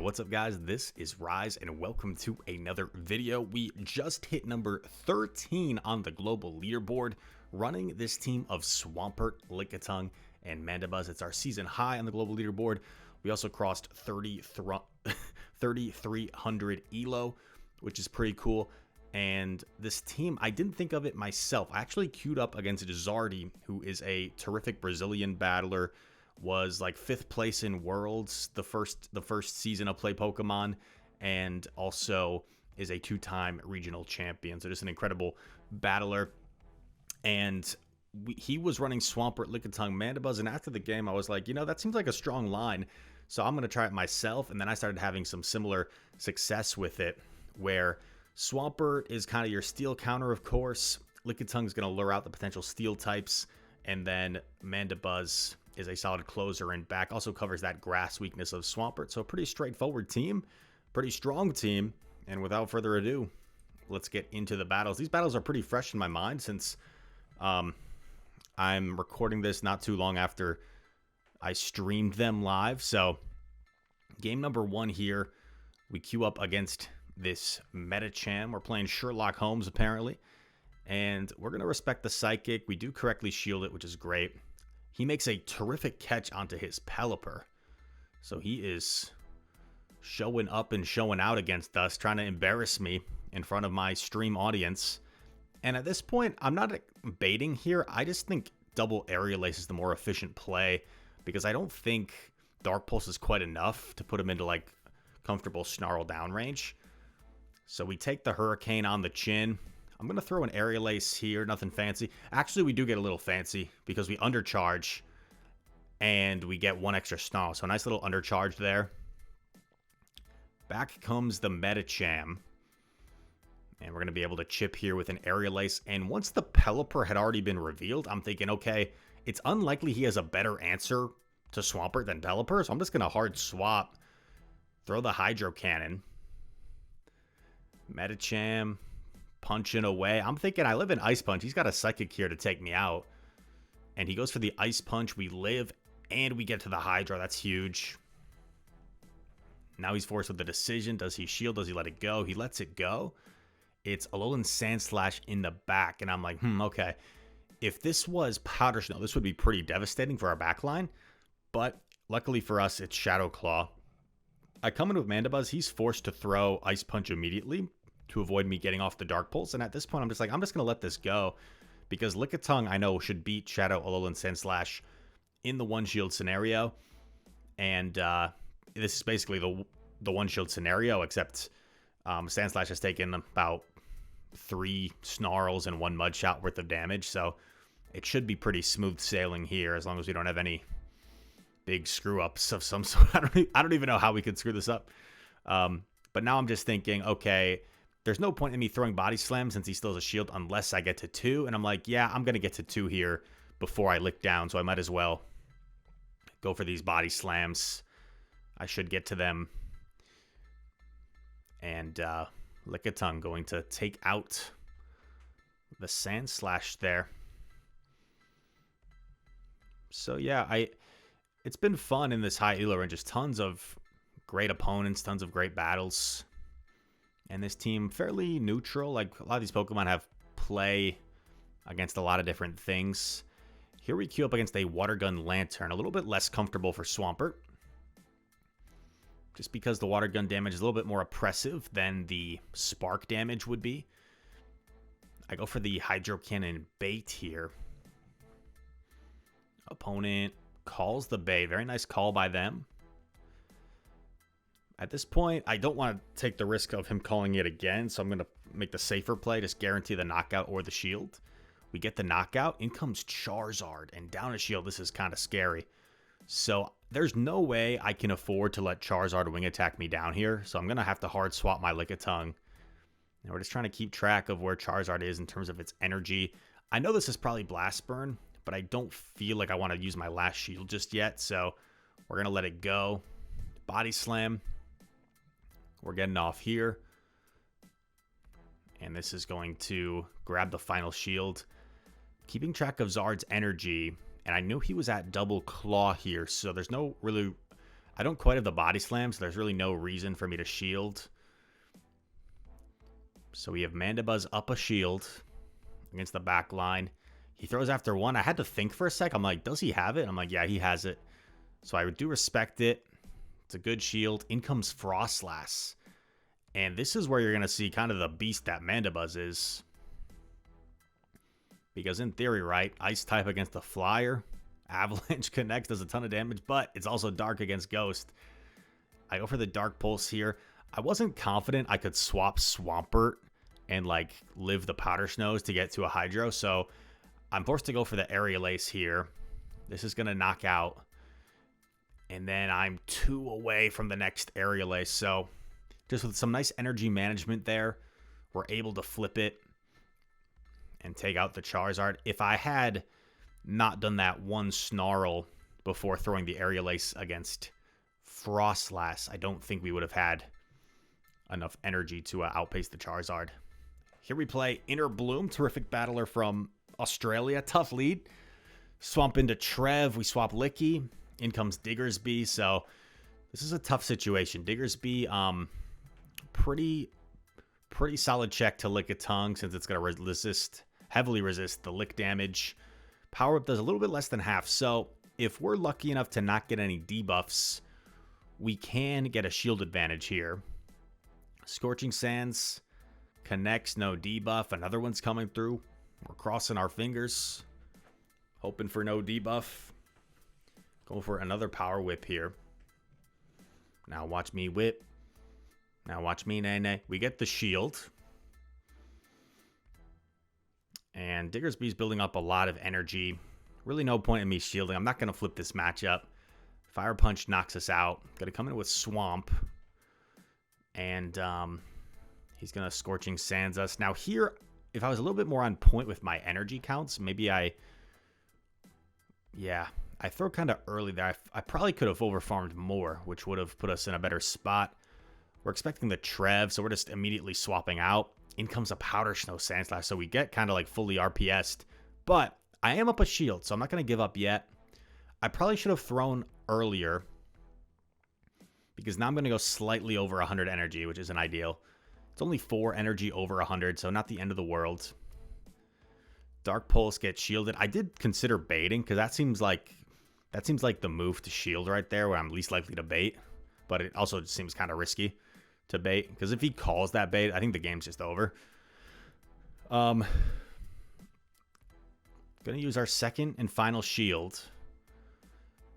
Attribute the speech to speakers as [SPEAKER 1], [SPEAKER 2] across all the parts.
[SPEAKER 1] what's up guys? This is Rise and welcome to another video. We just hit number 13 on the global leaderboard, running this team of Swampert, Lickitung, and Mandibuzz. It's our season high on the global leaderboard. We also crossed 3,300 ELO, which is pretty cool. And this team, I didn't think of it myself. I actually queued up against Zardy, who is a terrific Brazilian battler. Was like 5th place in Worlds the first season of Play Pokemon, and also is a 2-time regional champion. So just an incredible battler. And he was running Swampert, Lickitung, Mandibuzz, and after the game I was like, you know, that seems like a strong line, so I'm gonna try it myself. And then I started having some similar success with it, where Swampert is kind of your steel counter, of course. Lickitung is gonna lure out the potential steel types, and then Mandibuzz is a solid closer and back. Also covers that grass weakness of Swampert. So a pretty straightforward team, pretty strong team. And without further ado, let's get into the battles. These battles are pretty fresh in my mind since I'm recording this not too long after I streamed them live. So game number 1 here, we queue up against this Medicham. We're playing Sherlock Holmes apparently. And we're going to respect the Psychic. We do correctly shield it, which is great. He makes a terrific catch onto his Pelipper. So he is showing up and showing out against us, trying to embarrass me in front of my stream audience. And at this point, I'm not baiting here. I just think double Aerial Ace is the more efficient play, because I don't think Dark Pulse is quite enough to put him into like comfortable Snarl down range. So we take the Hurricane on the chin. I'm going to throw an Aerial Ace here, nothing fancy. Actually, we do get a little fancy because we undercharge and we get 1 extra Snarl. So a nice little undercharge there. Back comes the Medicham. And we're going to be able to chip here with an Aerial Ace. And once the Pelipper had already been revealed, I'm thinking, okay, it's unlikely he has a better answer to Swampert than Pelipper. So I'm just going to hard swap, throw the Hydro Cannon. Medicham punching away. I'm thinking I live in Ice Punch. He's got a Psychic here to take me out. And he goes for the Ice Punch. We live and we get to the Hydro. That's huge. Now he's forced with the decision. Does he shield? Does he let it go? He lets it go. It's Alolan Sandslash in the back. And I'm like, okay. If this was Powder Snow, this would be pretty devastating for our backline. But luckily for us, it's Shadow Claw. I come in with Mandibuzz. He's forced to throw Ice Punch immediately to avoid me getting off the Dark Pulse. And at this point, I'm just going to let this go, because Lickitung, I know, should beat Shadow Alolan Sandslash in the 1-shield scenario. And this is basically the 1-shield scenario, except Sandslash has taken about 3 Snarls and 1 Mud Shot worth of damage. So it should be pretty smooth sailing here, as long as we don't have any big screw-ups of some sort. I don't even know how we could screw this up. But now I'm just thinking, okay, there's no point in me throwing Body Slam since he still has a shield unless I get to 2. And I'm like, yeah, I'm going to get to 2 here before I lick down. So I might as well go for these Body Slams. I should get to them. And Lickitung going to take out the Sandslash there. So yeah, it's been fun in this high elo range. Just tons of great opponents, tons of great battles. And this team, fairly neutral. Like, a lot of these Pokemon have play against a lot of different things. Here we queue up against a Water Gun Lanturn. A little bit less comfortable for Swampert, just because the Water Gun damage is a little bit more oppressive than the Spark damage would be. I go for the Hydro Cannon bait here. Opponent calls the bait. Very nice call by them. At this point, I don't want to take the risk of him calling it again, so I'm going to make the safer play, just guarantee the knockout or the shield. We get the knockout. In comes Charizard, and down a shield. This is kind of scary. So there's no way I can afford to let Charizard wing attack me down here, so I'm going to have to hard swap my Lickitung. And we're just trying to keep track of where Charizard is in terms of its energy. I know this is probably Blast Burn, but I don't feel like I want to use my last shield just yet, so we're going to let it go. Body Slam. We're getting off here. And this is going to grab the final shield. Keeping track of Zard's energy. And I know he was at double claw here, so there's no really I don't quite have the body slam, so there's really no reason for me to shield. So we have Mandibuzz up a shield against the back line. He throws after one. I had to think for a sec. I'm like, does he have it? I'm like, yeah, he has it. So I do respect it. It's a good shield. In comes Frostlass. And this is where you're going to see kind of the beast that Mandibuzz is. Because in theory, right, Ice type against a Flyer. Avalanche connects, does a ton of damage, but it's also Dark against Ghost. I go for the Dark Pulse here. I wasn't confident I could swap Swampert and, like, live the Powder Snows to get to a Hydro. So I'm forced to go for the Aerial Ace here. This is going to knock out. And then I'm 2 away from the next Aerial Ace. So just with some nice energy management there, we're able to flip it and take out the Charizard. If I had not done that one Snarl before throwing the Aerial Ace against Frostlass, I don't think we would have had enough energy to outpace the Charizard. Here we play Inner Bloom, terrific battler from Australia. Tough lead. Swamp into Trev. We swap Licky. In comes Diggersby. So this is a tough situation. Diggersby, pretty solid check to Lickitung since it's going to heavily resist the lick damage. Power Up does a little bit less than half. So if we're lucky enough to not get any debuffs, we can get a shield advantage here. Scorching Sands connects, no debuff. Another one's coming through. We're crossing our fingers, hoping for no debuff. Go for another Power Whip here. Now watch me whip. Now watch me nay. We get the shield. And Diggersby's building up a lot of energy. Really no point in me shielding. I'm not going to flip this matchup. Fire Punch knocks us out. Going to come in with Swamp. And he's going to Scorching Sands us. Now here, if I was a little bit more on point with my energy counts, maybe I throw kind of early there. I probably could have overfarmed more, which would have put us in a better spot. We're expecting the Trev, so we're just immediately swapping out. In comes a Powder Snow Sandslash, so we get kind of like fully RPS'd. But I am up a shield, so I'm not going to give up yet. I probably should have thrown earlier, because now I'm going to go slightly over 100 energy, which isn't ideal. It's only 4 energy over 100, so not the end of the world. Dark Pulse gets shielded. I did consider baiting, because that seems like the move to shield right there, where I'm least likely to bait. But it also seems kind of risky to bait, because if he calls that bait, I think the game's just over. Gonna use our second and final shield.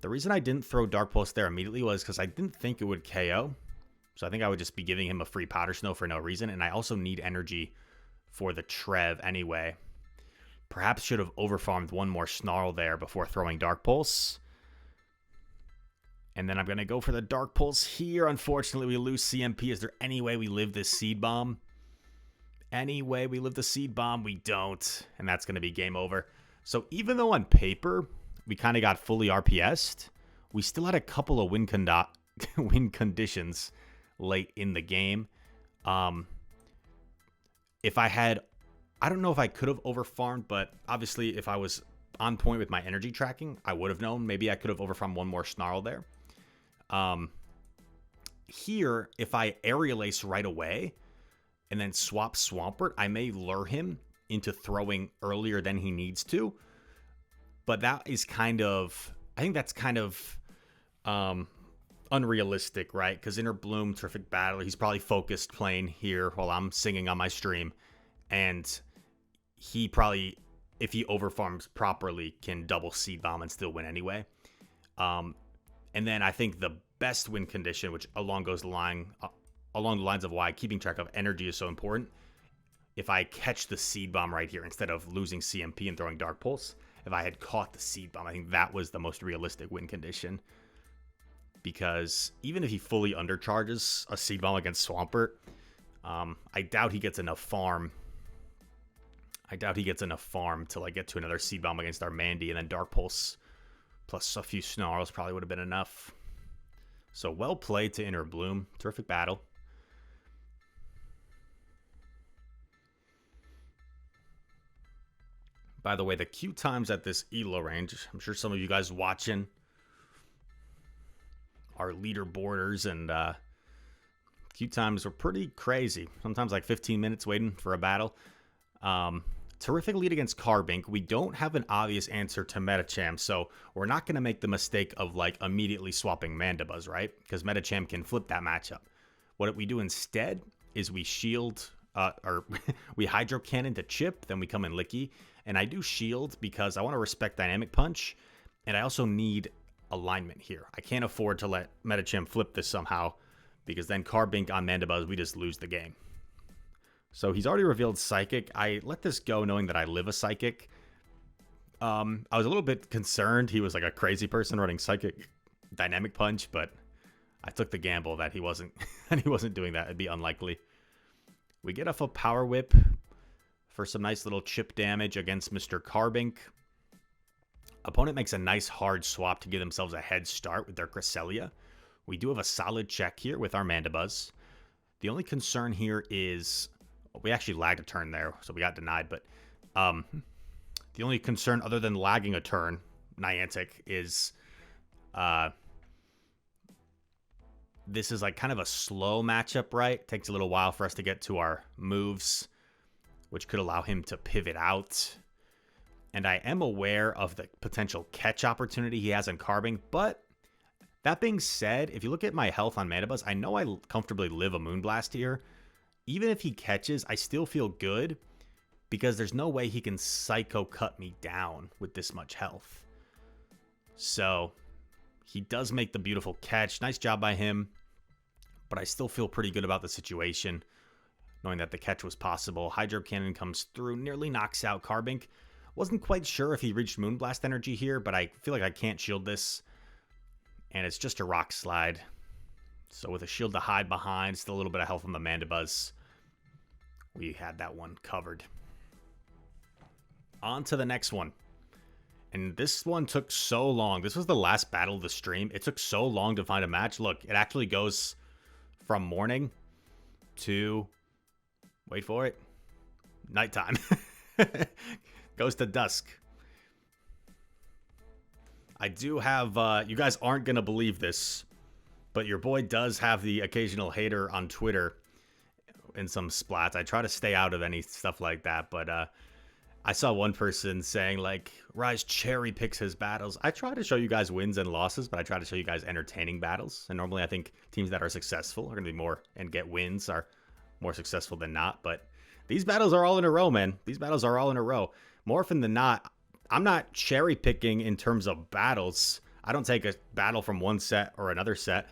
[SPEAKER 1] The reason I didn't throw Dark Pulse there immediately was because I didn't think it would KO. So I think I would just be giving him a free Powder Snow for no reason, and I also need energy for the Trev anyway. Perhaps should have overfarmed one more Snarl there before throwing Dark Pulse. And then I'm going to go for the Dark Pulse here. Unfortunately, we lose CMP. Is there any way we live this Seed Bomb? Any way we live the Seed Bomb? We don't. And that's going to be game over. So even though on paper, we kind of got fully RPS'd, we still had a couple of win conditions late in the game. If I had... I don't know if I could have overfarmed, but obviously if I was on point with my energy tracking, I would have known. Maybe I could have overfarmed one more Snarl there. Here, if I Aerial Ace right away and then swap Swampert, I may lure him into throwing earlier than he needs to. But that is kind of... I think that's kind of unrealistic, right? Because Inner Bloom, terrific battler. He's probably focused playing here while I'm singing on my stream. And he probably, if he overfarms properly, can double Seed Bomb and still win anyway. And then I think the best win condition, which along the lines of why keeping track of energy is so important, if I catch the Seed Bomb right here instead of losing CMP and throwing Dark Pulse, if I had caught the Seed Bomb, I think that was the most realistic win condition. Because even if he fully undercharges a Seed Bomb against Swampert, I doubt he gets enough farm. To like get to another Seed Bomb against our Mandy, and then Dark Pulse plus a few Snarls probably would have been enough. So well played to Inner Bloom. Terrific battle. By the way, the queue times at this ELO range, I'm sure some of you guys watching our leaderboarders, and queue times were pretty crazy. Sometimes like 15 minutes waiting for a battle. Terrific lead against Carbink. We don't have an obvious answer to Medicham, so we're not going to make the mistake of like immediately swapping Mandibuzz, right? Because Medicham can flip that matchup. What we do instead is we shield, or we Hydro Cannon to chip, then we come in Licky. And I do shield because I want to respect Dynamic Punch, and I also need alignment here. I can't afford to let Medicham flip this somehow, because then Carbink on Mandibuzz, we just lose the game. So he's already revealed Psychic. I let this go knowing that I live a Psychic. I was a little bit concerned he was like a crazy person running Psychic Dynamic Punch, but I took the gamble that he wasn't doing that. It'd be unlikely. We get off a Power Whip for some nice little chip damage against Mr. Carbink. Opponent makes a nice hard swap to give themselves a head start with their Cresselia. We do have a solid check here with our Mandibuzz. The only concern here is... we actually lagged a turn there, so we got denied, but the only concern other than lagging a turn, Niantic, is this is like kind of a slow matchup, right? It takes a little while for us to get to our moves, which could allow him to pivot out. And I am aware of the potential catch opportunity he has in Carbink, but that being said, if you look at my health on Mandibuzz, I know I comfortably live a Moonblast here. Even if he catches, I still feel good because there's no way he can Psycho cut me down with this much health. So he does make the beautiful catch. Nice job by him. But I still feel pretty good about the situation, knowing that the catch was possible. Hydro Cannon comes through, nearly knocks out Carbink. Wasn't quite sure if he reached Moonblast energy here, but I feel like I can't shield this. And it's just a Rock Slide. So with a shield to hide behind, still a little bit of health on the Mandibuzz. We had that one covered. On to the next one. And this one took so long. This was the last battle of the stream. It took so long to find a match. Look, it actually goes from morning to, wait for it, nighttime. Goes to dusk. I do have, you guys aren't going to believe this, but your boy does have the occasional hater on Twitter in some splats. I try to stay out of any stuff like that, but I saw one person saying, like, Rise cherry picks his battles. I try to show you guys wins and losses, but I try to show you guys entertaining battles. And normally I think teams that are successful are going to be more, and get wins are more successful than not. But these battles are all in a row, man. These battles are all in a row. More often than not, I'm not cherry picking in terms of battles. I don't take a battle from one set or another set.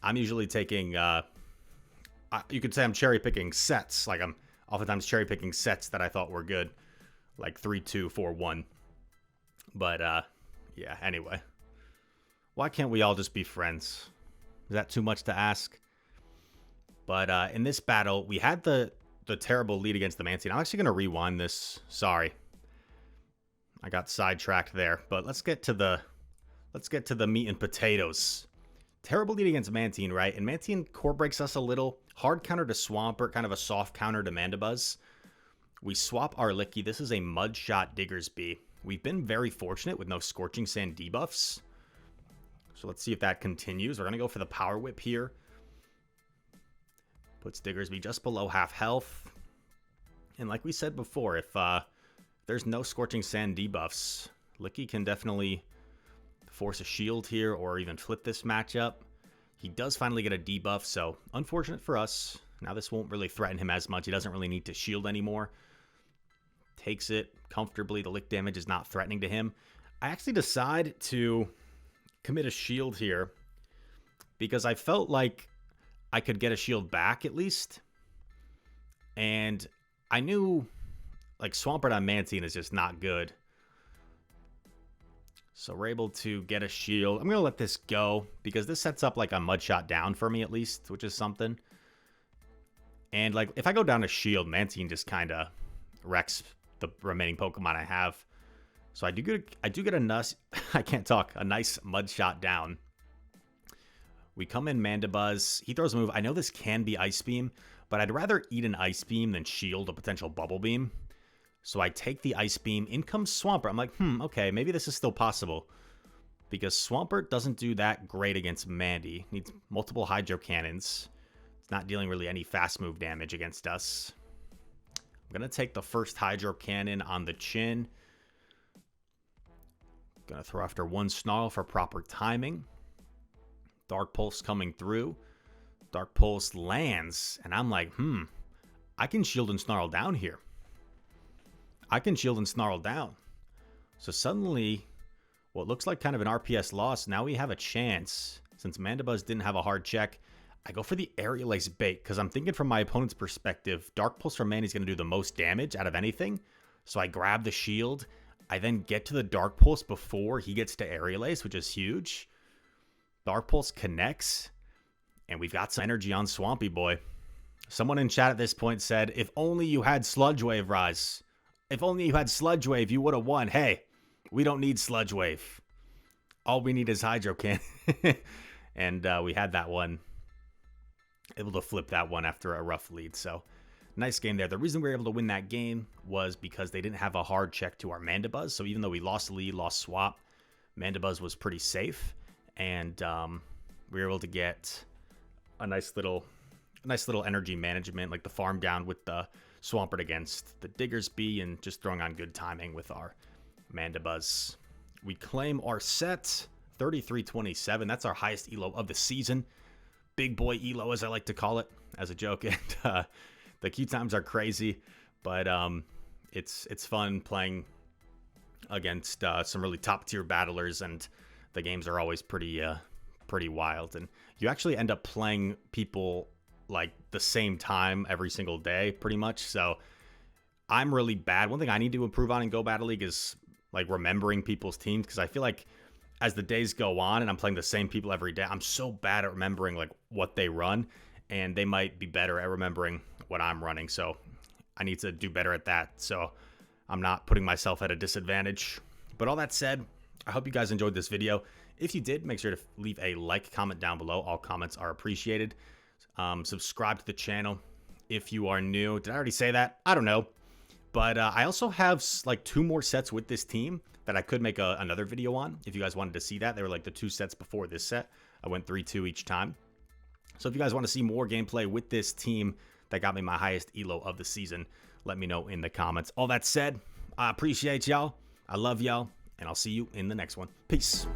[SPEAKER 1] I'm usually taking, you could say I'm cherry picking sets. Like I'm oftentimes cherry picking sets that I thought were good. Like 3-2, 4-1. But, yeah, anyway. Why can't we all just be friends? Is that too much to ask? But in this battle, we had the terrible lead against the Mantine. I'm actually going to rewind this. Sorry. I got sidetracked there. But let's get to the meat and potatoes. Terrible lead against Mantine, right? And Mantine core breaks us a little. Hard counter to Swampert, kind of a soft counter to Mandibuzz. We swap our Licky. This is a Mudshot Diggersby. We've been very fortunate with no Scorching Sand debuffs. So let's see if that continues. We're going to go for the Power Whip here. Puts Diggersby just below half health. And like we said before, if there's no Scorching Sand debuffs, Licky can definitely force a shield here or even flip this matchup. He does finally get a debuff, so unfortunate for us. Now this won't really threaten him as much. He doesn't really need to shield anymore. Takes it comfortably. The lick damage is not threatening to him. I actually decide to commit a shield here because I felt like I could get a shield back at least. And I knew like Swampert on Mantine is just not good. So we're able to get a shield. I'm going to let this go because this sets up like a Mudshot down for me at least, which is something. And like if I go down to shield, Mantine just kind of wrecks the remaining Pokemon I have. So I do get a nice, I can't talk, a nice Mudshot down. We come in Mandibuzz. He throws a move. I know this can be Ice Beam, but I'd rather eat an Ice Beam than shield a potential Bubble Beam. So I take the Ice Beam. In comes Swampert. I'm like, okay, maybe this is still possible. because Swampert doesn't do that great against Mandy. Needs multiple Hydro Cannons. It's not dealing really any fast move damage against us. I'm going to take the first Hydro Cannon on the chin. Going to throw after one Snarl for proper timing. Dark Pulse coming through. Dark Pulse lands, and I'm like, I can shield and Snarl down here. I can shield and Snarl down. So suddenly, what looks like kind of an RPS loss, now we have a chance. Since Mandibuzz didn't have a hard check, I go for the Aerial Ace bait, because I'm thinking from my opponent's perspective, Dark Pulse from Mandy's going to do the most damage out of anything. So I grab the shield. I then get to the Dark Pulse before he gets to Aerial Ace, which is huge. Dark Pulse connects, and we've got some energy on Swampy Boy. Someone in chat at this point said, if only you had Sludge Wave, Rise. If only you had Sludge Wave, you would have won. Hey, we don't need Sludge Wave. All we need is Hydro Cannon. And we had that one. Able to flip that one after a rough lead. So, nice game there. The reason we were able to win that game was because they didn't have a hard check to our Mandibuzz. So, even though we lost lead, lost swap, Mandibuzz was pretty safe. And we were able to get a nice little energy management, like the farm down with the Swampert against the Diggersby, and just throwing on good timing with our Mandibuzz. We claim our set, 33-27. That's our highest elo of the season. Big boy elo, as I like to call it, as a joke. And the queue times are crazy, but it's fun playing against some really top tier battlers, and the games are always pretty wild. And you actually end up playing people like the same time every single day, pretty much. So I'm really bad. One thing I need to improve on in Go Battle League is like remembering people's teams, because I feel like as the days go on and I'm playing the same people every day, I'm so bad at remembering like what they run, and they might be better at remembering what I'm running. So I need to do better at that, so I'm not putting myself at a disadvantage. But all that said, I hope you guys enjoyed this video. If you did, make sure to leave a like, comment down below. All comments are appreciated. Subscribe to the channel if you are new. Did I already say that? I don't know. But I also have like 2 more sets with this team that I could make another video on if you guys wanted to see that. They were like the 2 sets before this set. I went 3-2 each time. So if you guys want to see more gameplay with this team that got me my highest elo of the season, let me know in the comments. All that said, I appreciate y'all. I love y'all. And I'll see you in the next one. Peace.